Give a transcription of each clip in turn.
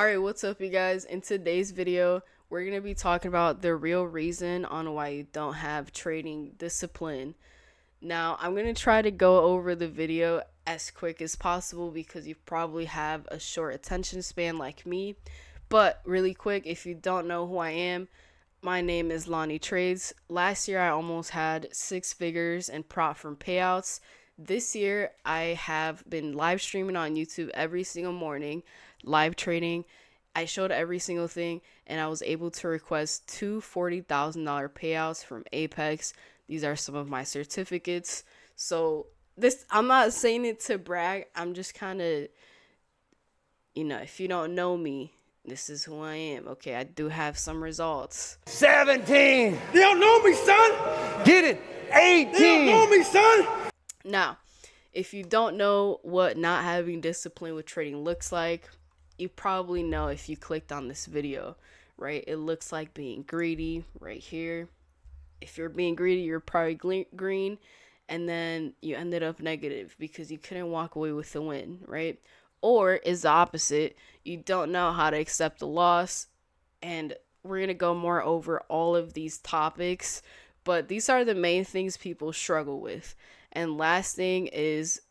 Alright, what's up you guys? In today's video, we're going to be talking about the real reason on why you don't have trading discipline. Now, I'm going to try to go over the video as quick as possible because you probably have a short attention span like me. But really quick, if you don't know who I am, my name is Lonnie Trades. Last year, I almost had 6 figures in prop from payouts. This year, I have been live streaming on YouTube every single morning, live trading. I showed every single thing, and I was able to request two $40,000 payouts from Apex. These are some of my certificates. So this, I'm not saying it to brag. I'm just kind of, if you don't know me, this is who I am. Okay, I do have some results. 17. They don't know me, son. Get it. 18. They don't know me, son. Now, if you don't know what not having discipline with trading looks like, you probably know if you clicked on this video, right? It looks like being greedy right here. If you're being greedy, you're probably green, and then you ended up negative because you couldn't walk away with the win, right? Or is the opposite. You don't know how to accept the loss, and we're going to go more over all of these topics, but these are the main things people struggle with. And last thing is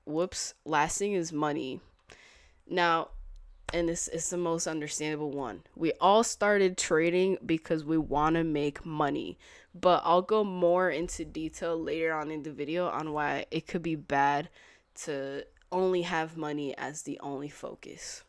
money. Now, and this is the most understandable one. We all started trading because we want to make money, but I'll go more into detail later on in the video on why it could be bad to only have money as the only focus.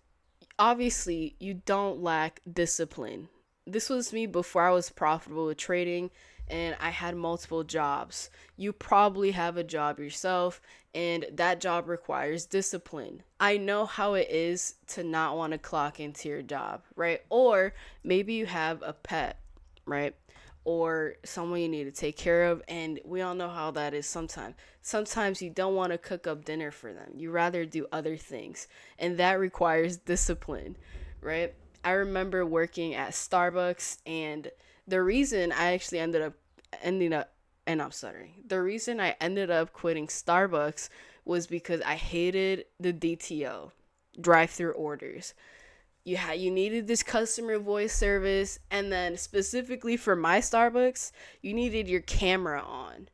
Obviously, you don't lack discipline. This was me before I was profitable with trading and I had multiple jobs. You probably have a job yourself, and that job requires discipline. I know how it is to not want to clock into your job, right? Or maybe you have a pet, right? Or someone you need to take care of, and we all know how that is sometimes. Sometimes you don't want to cook up dinner for them. You rather do other things, and that requires discipline, right? I remember working at Starbucks, and the reason I actually ended up quitting Starbucks was because I hated the DTO, drive-through orders. You needed this customer voice service, and then specifically for my Starbucks, you needed your camera on,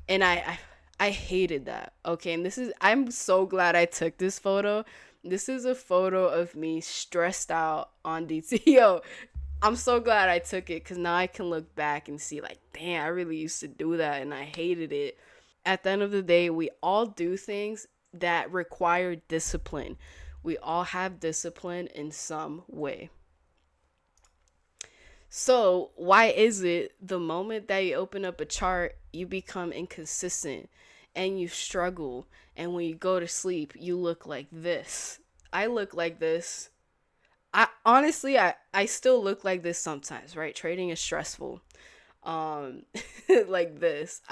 and I hated that. Okay, and I'm so glad I took this photo. This is a photo of me stressed out on DTO. I'm so glad I took it because now I can look back and see like, damn, I really used to do that and I hated it. At the end of the day, we all do things that require discipline. We all have discipline in some way. So why is it the moment that you open up a chart, you become inconsistent and you struggle, and when you go to sleep, you look like this? I look like this. I honestly still look like this sometimes, right? Trading is stressful. Like this.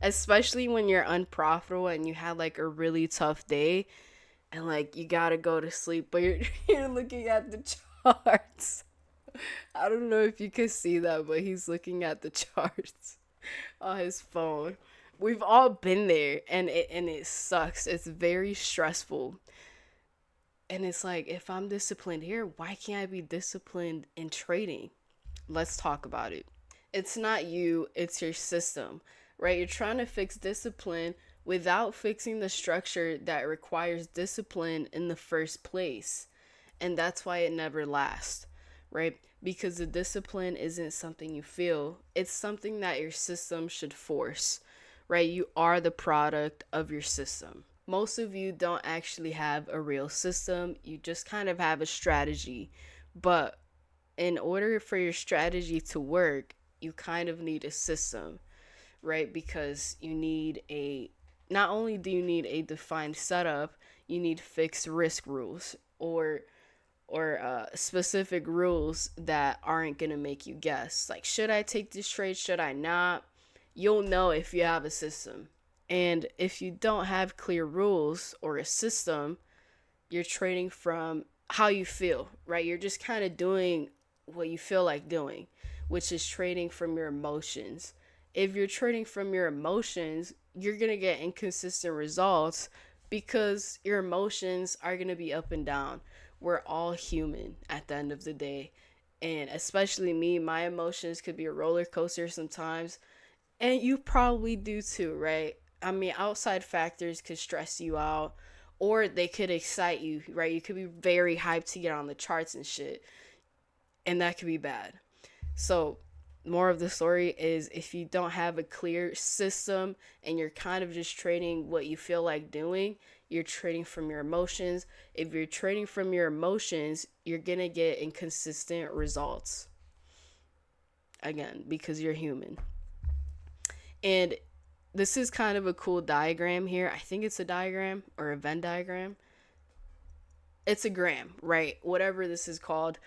Especially when you're unprofitable and you had like a really tough day and like you gotta go to sleep, but you're looking at the charts. I don't know if you can see that, but he's looking at the charts on his phone. We've all been there, and it sucks. It's very stressful. And it's like, if I'm disciplined here, why can't I be disciplined in trading? Let's talk about it. It's not you, it's your system, right? You're trying to fix discipline without fixing the structure that requires discipline in the first place. And that's why it never lasts, right? Because the discipline isn't something you feel, it's something that your system should force, right? You are the product of your system. Most of you don't actually have a real system. You just kind of have a strategy. But in order for your strategy to work, you kind of need a system, right? Because not only do you need a defined setup, you need fixed risk rules or specific rules that aren't going to make you guess. Like, should I take this trade? Should I not? You'll know if you have a system. And if you don't have clear rules or a system, you're trading from how you feel, right? You're just kind of doing what you feel like doing, which is trading from your emotions. If you're trading from your emotions, you're going to get inconsistent results because your emotions are going to be up and down. we're all human at the end of the day. And especially me, my emotions could be a roller coaster sometimes. And you probably do too, right? I mean, outside factors could stress you out or they could excite you, right? You could be very hyped to get on the charts and shit. And that could be bad. So, more of the story is if you don't have a clear system and you're kind of just trading what you feel like doing, you're trading from your emotions. If you're trading from your emotions, you're going to get inconsistent results. Again, because you're human. And this is kind of a cool diagram here. I think it's a diagram or a Venn diagram. It's a gram, right? Whatever this is called.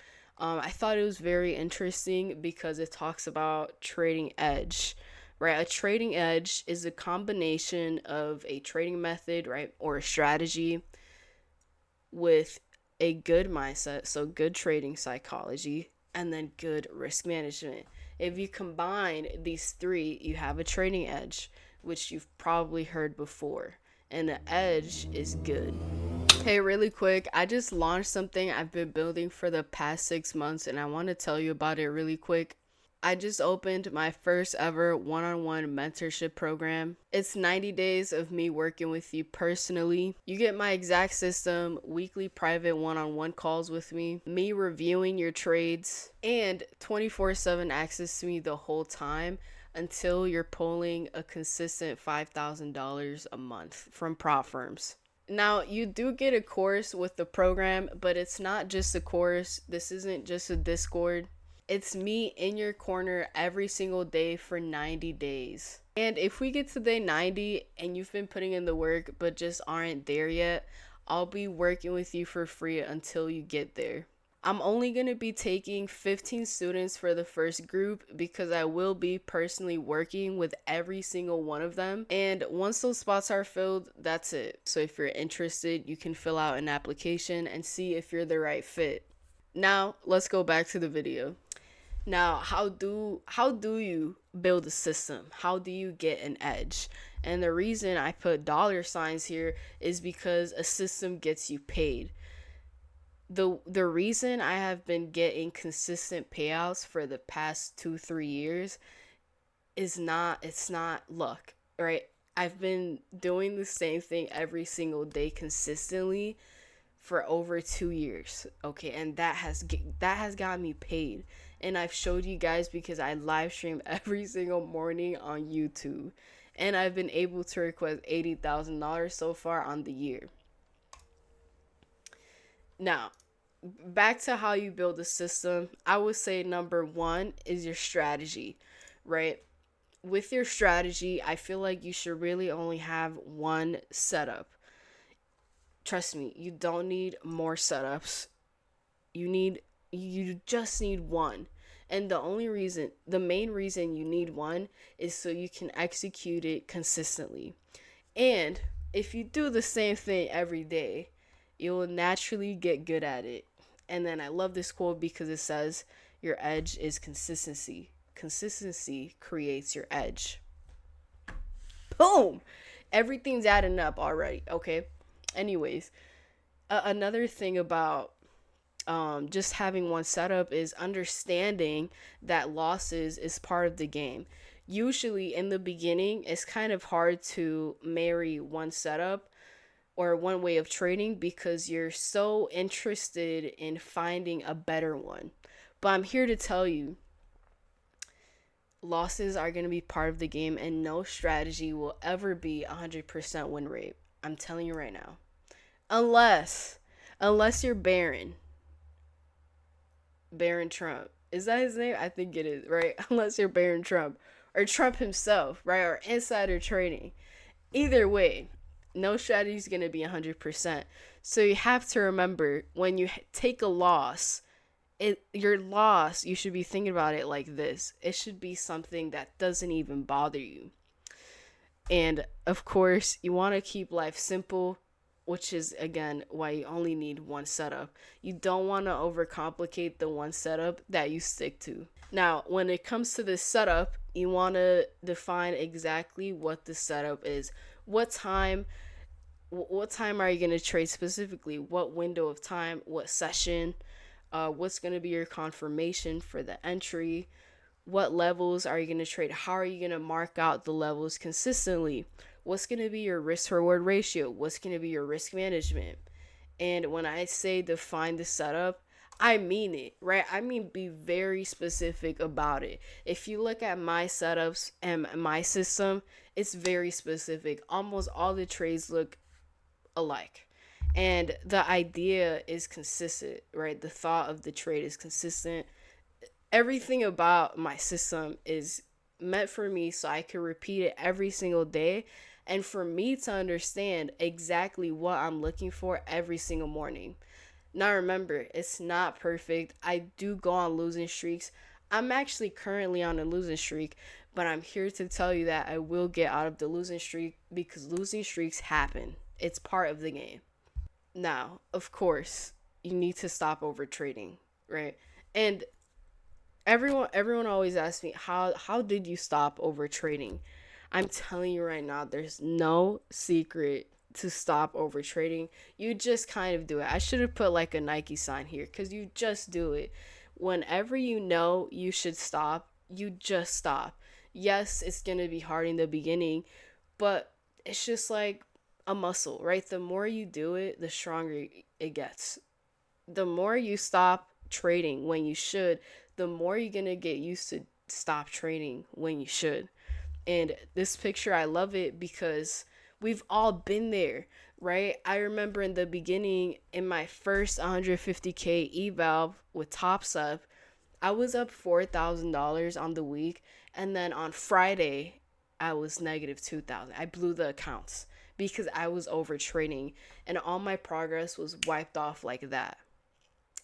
I thought it was very interesting because it talks about trading edge, right? A trading edge is a combination of a trading method, right, or a strategy with a good mindset, so good trading psychology, and then good risk management. If you combine these three, you have a trading edge, which you've probably heard before. And the edge is good. Hey, really quick, I just launched something I've been building for the past 6 months, and I want to tell you about it really quick. I just opened my first ever one on one mentorship program. It's 90 days of me working with you personally. You get my exact system, weekly private one on one calls with me reviewing your trades, and 24/7 access to me the whole time until you're pulling a consistent $5,000 a month from prop firms. Now, you do get a course with the program, but it's not just a course. This isn't just a Discord. It's me in your corner every single day for 90 days. And if we get to day 90 and you've been putting in the work but just aren't there yet, I'll be working with you for free until you get there. I'm only going to be taking 15 students for the first group because I will be personally working with every single one of them. And once those spots are filled, that's it. So if you're interested, you can fill out an application and see if you're the right fit. Now, let's go back to the video. Now, how do you build a system? How do you get an edge? And the reason I put dollar signs here is because a system gets you paid. The reason I have been getting consistent payouts for the past 2-3 years is it's not luck, right? I've been doing the same thing every single day consistently for over 2 years, okay, and that has gotten me paid. And I've showed you guys because I live stream every single morning on YouTube, and I've been able to request $80,000 so far on the year. Now, back to how you build a system, I would say number one is your strategy, right? With your strategy, I feel like you should really only have one setup. Trust me, you don't need more setups. You just need one. And the main reason you need one is so you can execute it consistently. And if you do the same thing every day, you will naturally get good at it. And then I love this quote because it says, your edge is consistency. Consistency creates your edge. Boom! Everything's adding up already, okay? Anyways, another thing about just having one setup is understanding that losses is part of the game. Usually in the beginning, it's kind of hard to marry one setup or one way of trading because you're so interested in finding a better one. But I'm here to tell you, losses are going to be part of the game and no strategy will ever be 100% win rate. I'm telling you right now. Unless you're Baron Trump. Is that his name? I think it is, right? Unless you're Baron Trump or Trump himself, right? Or insider trading. Either way, no strategy is going to be 100%. So you have to remember when you take a loss, your loss, you should be thinking about it like this. It should be something that doesn't even bother you. And of course, you want to keep life simple, which is again why you only need one setup. You don't want to overcomplicate the one setup that you stick to. Now, when it comes to this setup, you want to define exactly what the setup is. What time What time are you going to trade specifically? What window of time? What session? What's going to be your confirmation for the entry? What levels are you going to trade? How are you going to mark out the levels consistently? What's going to be your risk reward ratio? What's going to be your risk management? And when I say define the setup, I mean it, right? I mean be very specific about it. If you look at my setups and my system, it's very specific. Almost all the trades look alike. And the idea is consistent, right? The thought of the trade is consistent. Everything about my system is meant for me so I can repeat it every single day and for me to understand exactly what I'm looking for every single morning. Now remember, it's not perfect. I do go on losing streaks. I'm actually currently on a losing streak, but I'm here to tell you that I will get out of the losing streak because losing streaks happen. It's part of the game. Now, of course, you need to stop over trading, right? And everyone always asks me how did you stop over trading. I'm telling you right now, there's no secret to stop over trading. You just kind of do it. I should have put like a Nike sign here because you just do it. Whenever you know you should stop, you just stop. Yes, it's gonna be hard in the beginning, but it's just like a muscle, right? The more you do it, the stronger it gets. The more you stop trading when you should, the more you're gonna get used to stop trading when you should. And this picture, I love it because we've all been there, right? I remember in the beginning, in my first 150K eval with Tops Up, I was up $4,000 on the week, and then on Friday, I was negative 2,000. I blew the accounts because I was over trading, and all my progress was wiped off like that.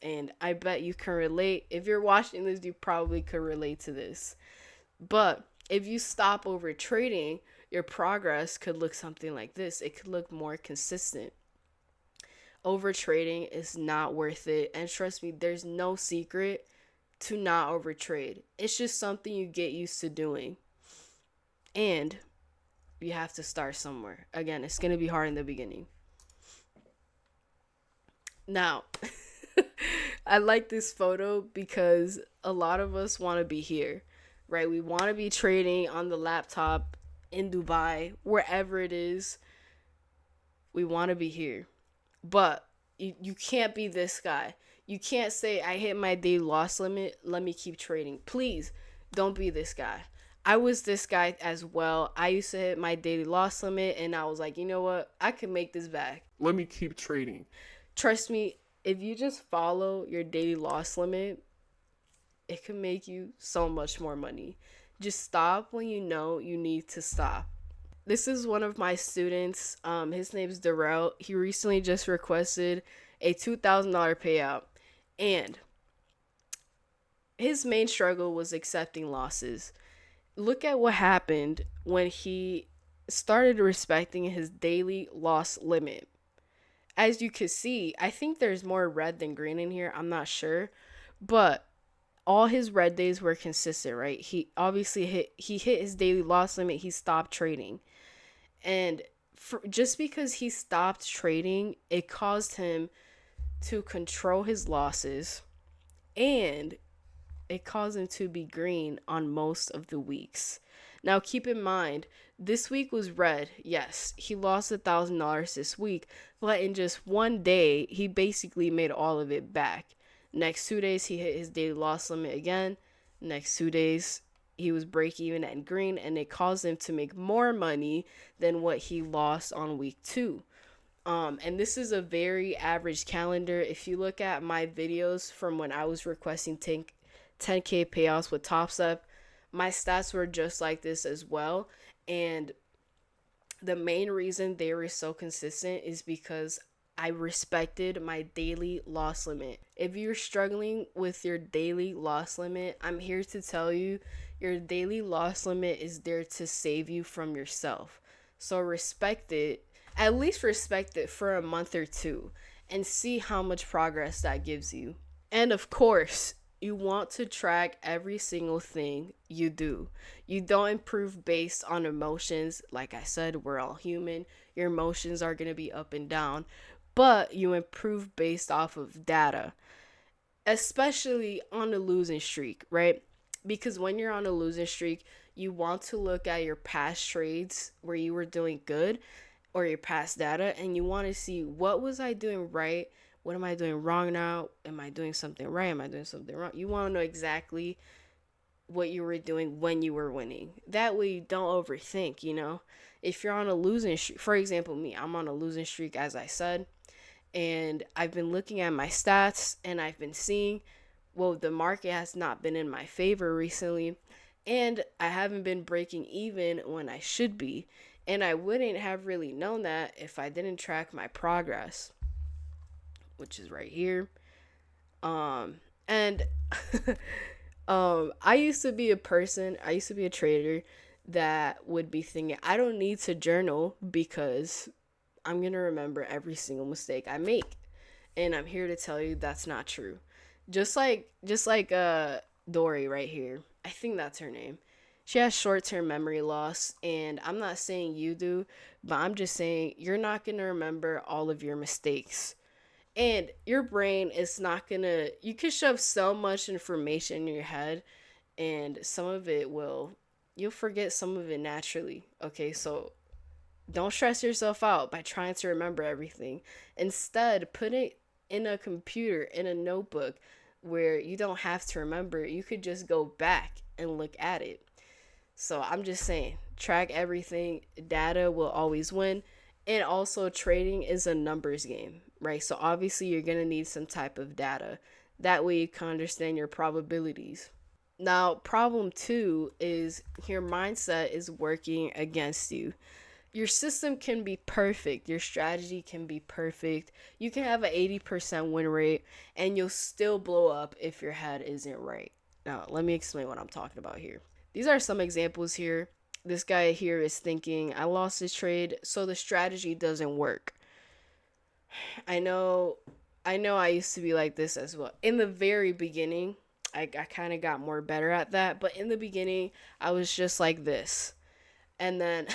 And I bet you can relate. If you're watching this, you probably could relate to this. But if you stop over trading, your progress could look something like this. It could look more consistent. Over trading is not worth it. And trust me, there's no secret to not over trade. It's just something you get used to doing. And you have to start somewhere. Again, it's going to be hard in the beginning. Now, I like this photo because a lot of us want to be here, right? We want to be trading on the laptop in Dubai, wherever it is. We want to be here. But you can't be this guy. You can't say, I hit my daily loss limit. Let me keep trading. Please don't be this guy. I was this guy as well. I used to hit my daily loss limit and I was like, you know what? I can make this back. Let me keep trading. Trust me, if you just follow your daily loss limit, it can make you so much more money. Just stop when you know you need to stop. This is one of my students. His name's Darrell. He recently just requested a $2,000 payout. And his main struggle was accepting losses. Look at what happened when he started respecting his daily loss limit. As you can see, I think there's more red than green in here. I'm not sure. But all his red days were consistent, right? He obviously hit his daily loss limit. He stopped trading. And just because he stopped trading, it caused him to control his losses, and it caused him to be green on most of the weeks. Now, keep in mind, this week was red. Yes, he lost $1,000 this week, but in just one day, he basically made all of it back. Next 2 days, he hit his daily loss limit again. Next 2 days, he was break even and green, and it caused him to make more money than what he lost on week 2. And this is a very average calendar. If you look at my videos from when I was requesting 10K payouts with Tops Up, my stats were just like this as well. And the main reason they were so consistent is because I respected my daily loss limit. If you're struggling with your daily loss limit, I'm here to tell you your daily loss limit is there to save you from yourself. So respect it. At least respect it for a month or two and see how much progress that gives you. And of course, you want to track every single thing you do. You don't improve based on emotions. Like I said, we're all human. Your emotions are going to be up and down, but you improve based off of data, especially on a losing streak, right? Because when you're on a losing streak, you want to look at your past trades where you were doing good, or your past data, and you want to see, what was I doing right? What am I doing wrong now? Am I doing something right? Am I doing something wrong? You want to know exactly what you were doing when you were winning. That way you don't overthink, you know? If you're on a losing streak, for example, me, I'm on a losing streak, as I said, and I've been looking at my stats and I've been seeing, well, the market has not been in my favor recently, and I haven't been breaking even when I should be. And I wouldn't have really known that if I didn't track my progress, which is right here. And I used to be a person, I used to be a trader that would be thinking, I don't need to journal because I'm going to remember every single mistake I make. And I'm here to tell you that's not true. Just like Dory right here. I think that's her name. She has short-term memory loss, and I'm not saying you do, but I'm just saying you're not going to remember all of your mistakes. And your brain is not going to, you can shove so much information in your head, and some of it will, you'll forget some of it naturally. Okay, so don't stress yourself out by trying to remember everything. Instead, put it in a computer, in a notebook, where you don't have to remember. You could just go back and look at it. So I'm just saying, track everything. Data will always win. And also, trading is a numbers game, right? So obviously, you're going to need some type of data. That way, you can understand your probabilities. Now, problem two is your mindset is working against you. Your system can be perfect, your strategy can be perfect. You can have an 80% win rate, and you'll still blow up if your head isn't right. Now, let me explain what I'm talking about here. These are some examples here. This guy here is thinking, I lost this trade, so the strategy doesn't work. I know I used to be like this as well. In the very beginning, I kind of got more better at that, but in the beginning, I was just like this. And then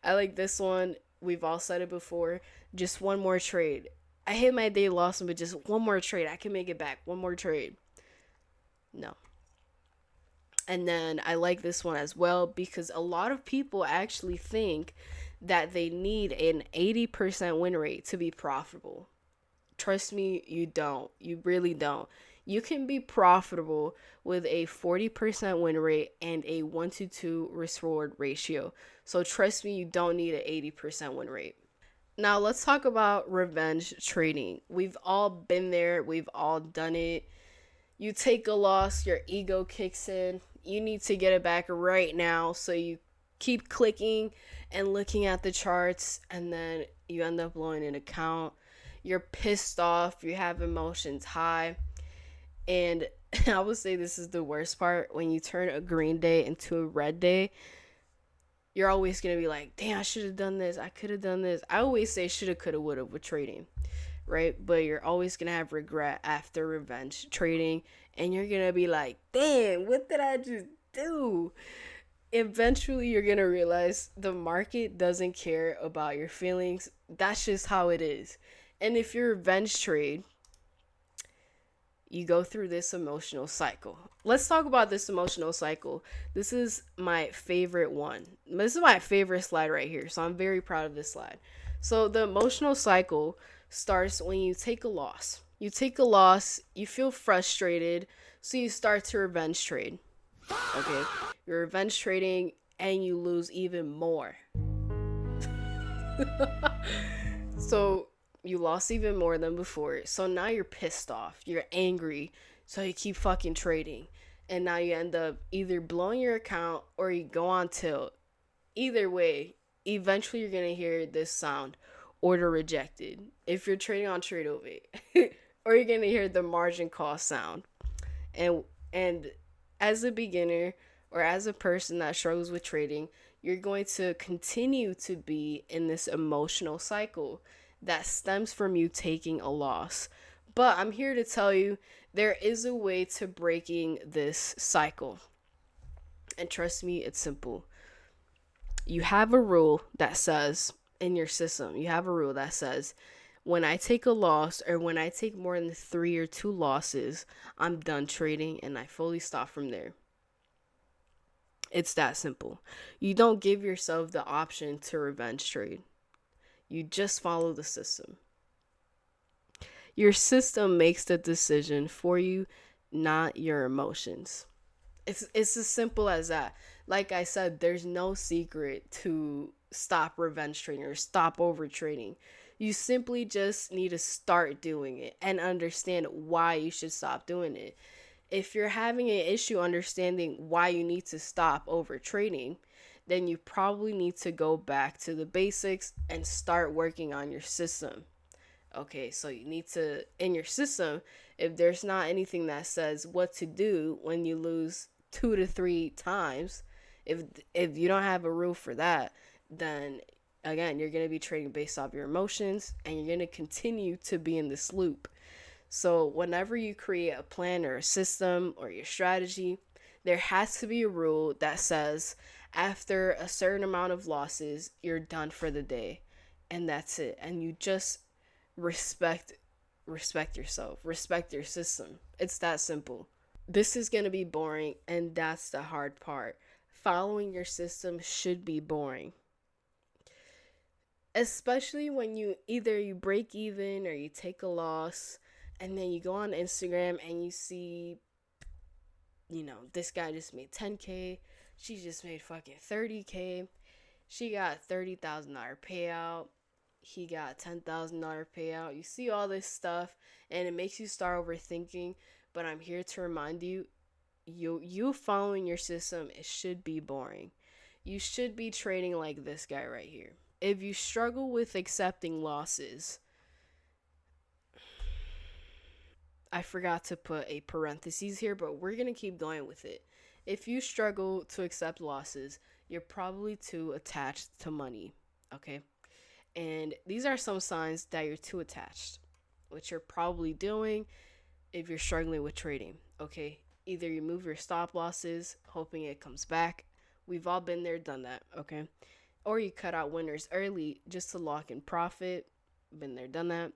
I like this one. We've all said it before. Just one more trade. I hit my day loss, but just one more trade. I can make it back. One more trade. No. And then I like this one as well because a lot of people actually think that they need an 80% win rate to be profitable. Trust me, you don't. You really don't. You can be profitable with a 40% win rate and a 1-to-2 risk reward ratio. So trust me, you don't need an 80% win rate. Now let's talk about revenge trading. We've all been there. We've all done it. You take a loss, your ego kicks in. You need to get it back right now. So you keep clicking and looking at the charts, and then you end up blowing an account. You're pissed off. You have emotions high. And I would say this is the worst part. When you turn a green day into a red day, you're always going to be like, damn, I should have done this. I could have done this. I always say shoulda, coulda, woulda with trading, right? But you're always going to have regret after revenge trading. And you're going to be like, damn, what did I just do? Eventually, you're going to realize the market doesn't care about your feelings. That's just how it is. And if you revenge trade, you go through this emotional cycle. Let's talk about this emotional cycle. This is my favorite one. This is my favorite slide right here. So I'm very proud of this slide. So the emotional cycle starts when you take a loss. You take a loss, you feel frustrated, so you start to revenge trade. Okay? You're revenge trading and you lose even more. So you lost even more than before. So now you're pissed off. You're angry. So you keep fucking trading. And now you end up either blowing your account or you go on tilt. Either way, eventually you're going to hear this sound, order rejected. If you're trading on Tradeovate. Or you're going to hear the margin call sound. And as a beginner or as a person that struggles with trading, you're going to continue to be in this emotional cycle that stems from you taking a loss. But I'm here to tell you there is a way to breaking this cycle. And trust me, it's simple. You have a rule that says in your system. You have a rule that says when I take a loss or when I take more than 3 or 2 losses, I'm done trading and I fully stop from there. It's that simple. You don't give yourself the option to revenge trade. You just follow the system. Your system makes the decision for you, not your emotions. It's as simple as that. Like I said, there's no secret to stop revenge trading or stop over trading. You simply just need to start doing it and understand why you should stop doing it. If you're having an issue understanding why you need to stop over trading, then you probably need to go back to the basics and start working on your system. Okay, so you need to, in your system, if there's not anything that says what to do when you lose 2 to 3 times, if if you don't have a rule for that, then again, you're going to be trading based off your emotions and you're going to continue to be in this loop. So whenever you create a plan or a system or your strategy, there has to be a rule that says after a certain amount of losses, you're done for the day. And that's it. And you just respect respect yourself, respect your system. It's that simple. This is going to be boring and that's the hard part. Following your system should be boring. Especially when you either you break even or you take a loss and then you go on Instagram and you see, this guy just made 10K, she just made fucking 30K, she got $30,000 payout, he got $10,000 payout. You see all this stuff and it makes you start overthinking, but I'm here to remind you, you following your system, it should be boring. You should be trading like this guy right here. If you struggle with accepting losses, I forgot to put a parentheses here, but we're going to keep going with it. If you struggle to accept losses, you're probably too attached to money, okay? And these are some signs that you're too attached, which you're probably doing if you're struggling with trading, okay? Either you move your stop losses, hoping it comes back. We've all been there, done that, okay? Or you cut out winners early just to lock in profit. Been there, done that.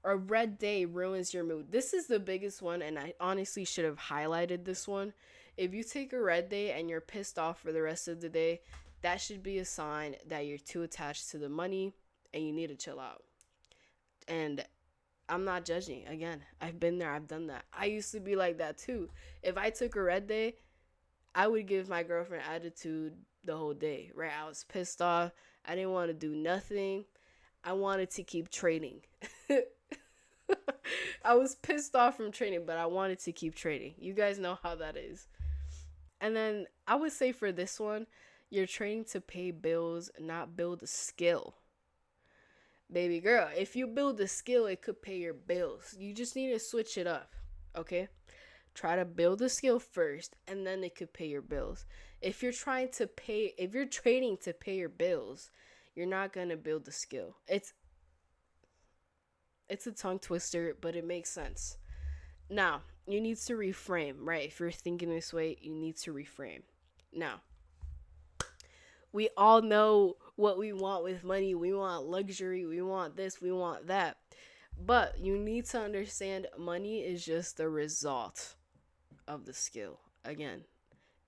A red day ruins your mood. This is the biggest one, and I honestly should have highlighted this one. If you take a red day and you're pissed off for the rest of the day, that should be a sign that you're too attached to the money and you need to chill out. And I'm not judging. Again, I've been there, I've done that. I used to be like that too. If I took a red day, I would give my girlfriend attitude the whole day, right? I was pissed off. I didn't want to do nothing. I wanted to keep trading. I was pissed off from trading, but I wanted to keep trading. You guys know how that is. And then I would say for this one, you're trading to pay bills, not build a skill. Baby girl, if you build a skill, it could pay your bills. You just need to switch it up, okay? Try to build a skill first, and then it could pay your bills. If you're trading to pay your bills, you're not gonna build a skill. It's a tongue twister, but it makes sense. Now, you need to reframe, right? If you're thinking this way, you need to reframe. Now, we all know what we want with money. We want luxury, we want this, we want that. But you need to understand money is just the result of the skill. Again,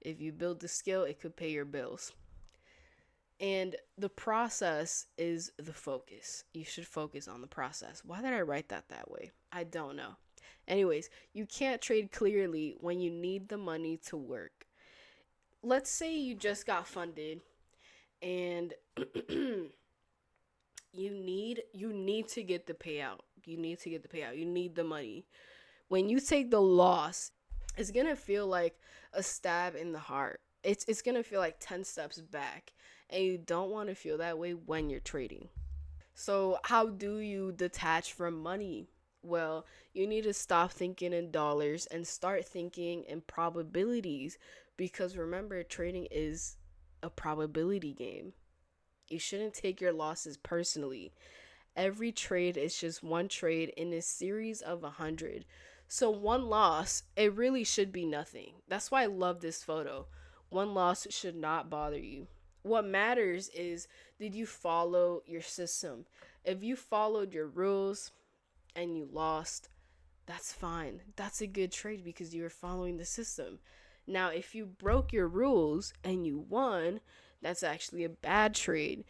if you build the skill, it could pay your bills. And the process is the focus. You should focus on the process. Why did I write that way? I don't know. Anyways, you can't trade clearly when you need the money to work. Let's say you just got funded and you need to get the payout. You need to get the payout. You need the money. When you take the loss, it's going to feel like a stab in the heart. It's going to feel like 10 steps back, and you don't want to feel that way when you're trading. So, how do you detach from money? Well, you need to stop thinking in dollars and start thinking in probabilities, because remember, trading is a probability game. You shouldn't take your losses personally. Every trade is just one trade in a series of 100. So one loss, it really should be nothing. That's why I love this photo. One loss should not bother you. What matters is, did you follow your system? If you followed your rules and you lost, that's fine. That's a good trade because you were following the system. Now, if you broke your rules and you won, that's actually a bad trade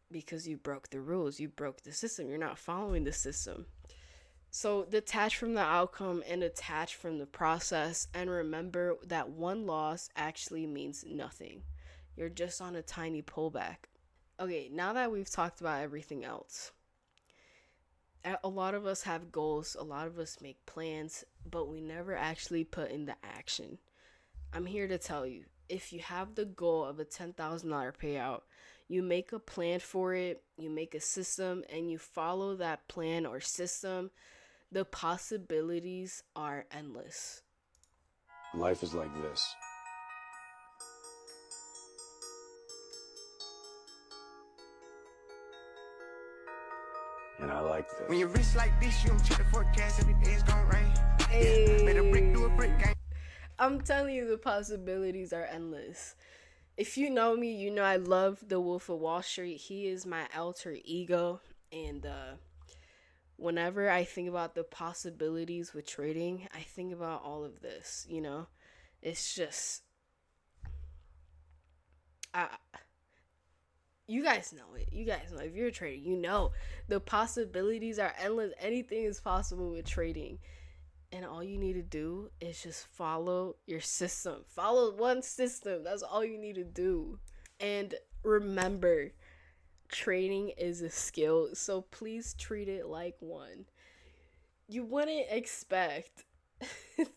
because you broke the rules, you broke the system, you're not following the system. So detach from the outcome and detach from the process, and remember that one loss actually means nothing. You're just on a tiny pullback. Okay, now that we've talked about everything else, a lot of us have goals, a lot of us make plans, but we never actually put into action. I'm here to tell you, if you have the goal of a $10,000 payout, you make a plan for it, you make a system, and you follow that plan or system, the possibilities are endless. Life is like this. And I like this. When you're rich like this, you don't check the forecast, every day it's gonna rain. Hey. Yeah, made a brick do a brick game. I'm telling you, the possibilities are endless. If you know me, you know I love the Wolf of Wall Street. He is my alter ego. And whenever I think about the possibilities with trading, I think about all of this, you know? It's just... you guys know it. You guys know. If you're a trader, you know the possibilities are endless. Anything is possible with trading. And all you need to do is just follow your system. Follow one system. That's all you need to do. And remember, trading is a skill, so please treat it like one. You wouldn't expect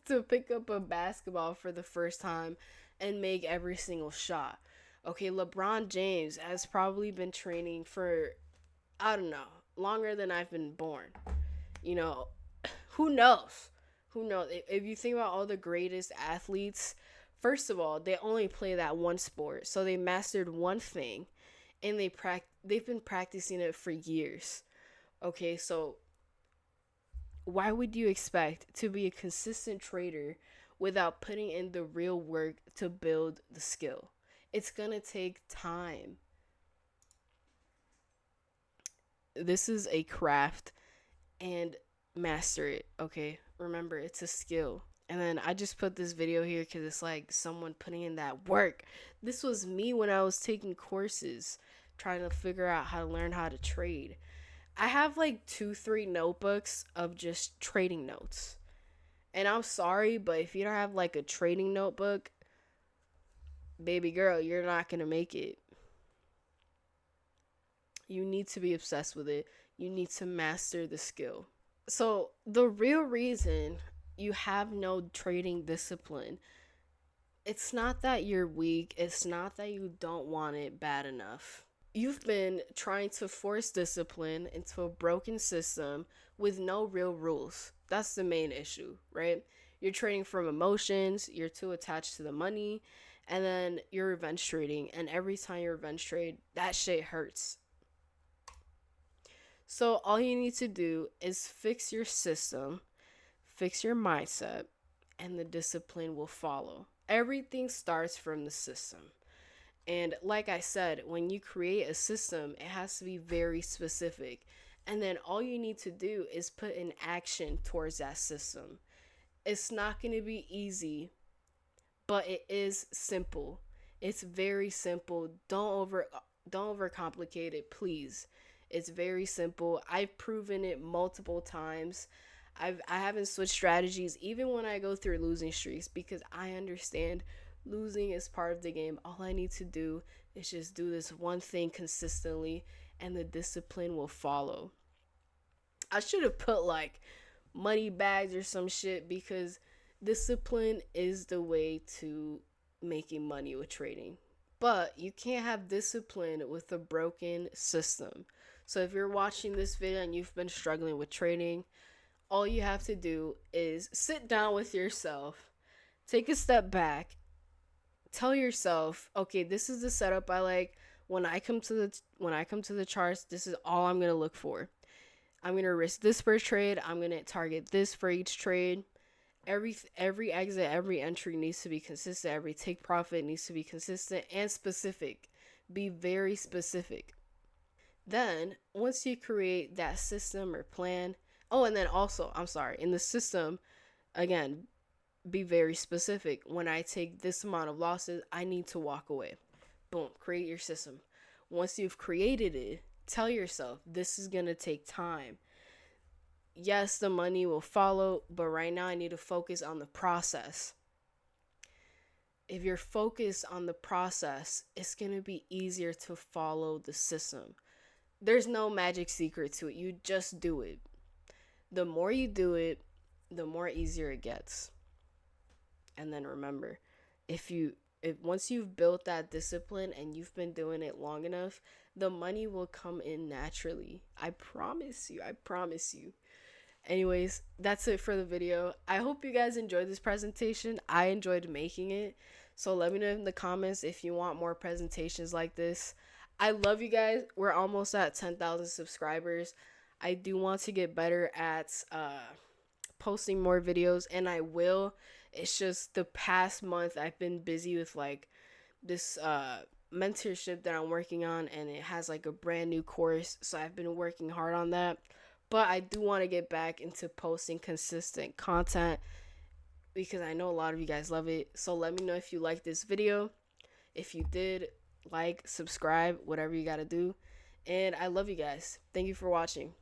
to pick up a basketball for the first time and make every single shot. Okay, LeBron James has probably been training for, I don't know, longer than I've been born. You know, who knows? Who knows? If you think about all the greatest athletes, first of all, they only play that one sport. So they mastered one thing and they've been practicing it for years. Okay, so why would you expect to be a consistent trader without putting in the real work to build the skill? It's going to take time. This is a craft, and master it, okay? Remember, it's a skill. And then I just put this video here because it's like someone putting in that work. This was me when I was taking courses, trying to figure out how to learn how to trade. I have like 2-3 notebooks of just trading notes. And I'm sorry, but if you don't have like a trading notebook, baby girl, you're not going to make it. You need to be obsessed with it. You need to master the skill. So the real reason you have no trading discipline, it's not that you're weak. It's not that you don't want it bad enough. You've been trying to force discipline into a broken system with no real rules. That's the main issue, right? You're trading from emotions. You're too attached to the money. And then you're revenge trading. And every time you revenge trade, that shit hurts. So all you need to do is fix your system, fix your mindset, and the discipline will follow. Everything starts from the system. And like I said, when you create a system, it has to be very specific. And then all you need to do is put in action towards that system. It's not going to be easy, but it is simple. It's very simple. Don't overcomplicate it, please. It's very simple. I've proven it multiple times. I haven't switched strategies even when I go through losing streaks because I understand losing is part of the game. All I need to do is just do this one thing consistently and the discipline will follow. I should have put like money bags or some shit because discipline is the way to making money with trading. But you can't have discipline with a broken system. So if you're watching this video and you've been struggling with trading, all you have to do is sit down with yourself, take a step back, tell yourself, okay, this is the setup I like. When I come to the charts, this is all I'm going to look for. I'm going to risk this per trade. I'm going to target this for each trade. Every exit, every entry needs to be consistent. Every take profit needs to be consistent and specific. Be very specific. Then, once you create that system or plan, oh, and then also, I'm sorry, in the system, again, be very specific. When I take this amount of losses, I need to walk away. Boom, create your system. Once you've created it, tell yourself this is going to take time. Yes, the money will follow, but right now I need to focus on the process. If you're focused on the process, it's going to be easier to follow the system. There's no magic secret to it. You just do it. The more you do it, the more easier it gets. And then remember, if once you've built that discipline and you've been doing it long enough, the money will come in naturally. I promise you. I promise you. Anyways, that's it for the video. I hope you guys enjoyed this presentation. I enjoyed making it. So let me know in the comments if you want more presentations like this. I love you guys. We're almost at 10,000 subscribers. I do want to get better at posting more videos, and I will. It's just the past month I've been busy with like this mentorship that I'm working on, and it has like a brand new course, so I've been working hard on that. But I do want to get back into posting consistent content because I know a lot of you guys love it. So let me know if you like this video. If you did, like, subscribe, whatever you got to do. And I love you guys. Thank you for watching.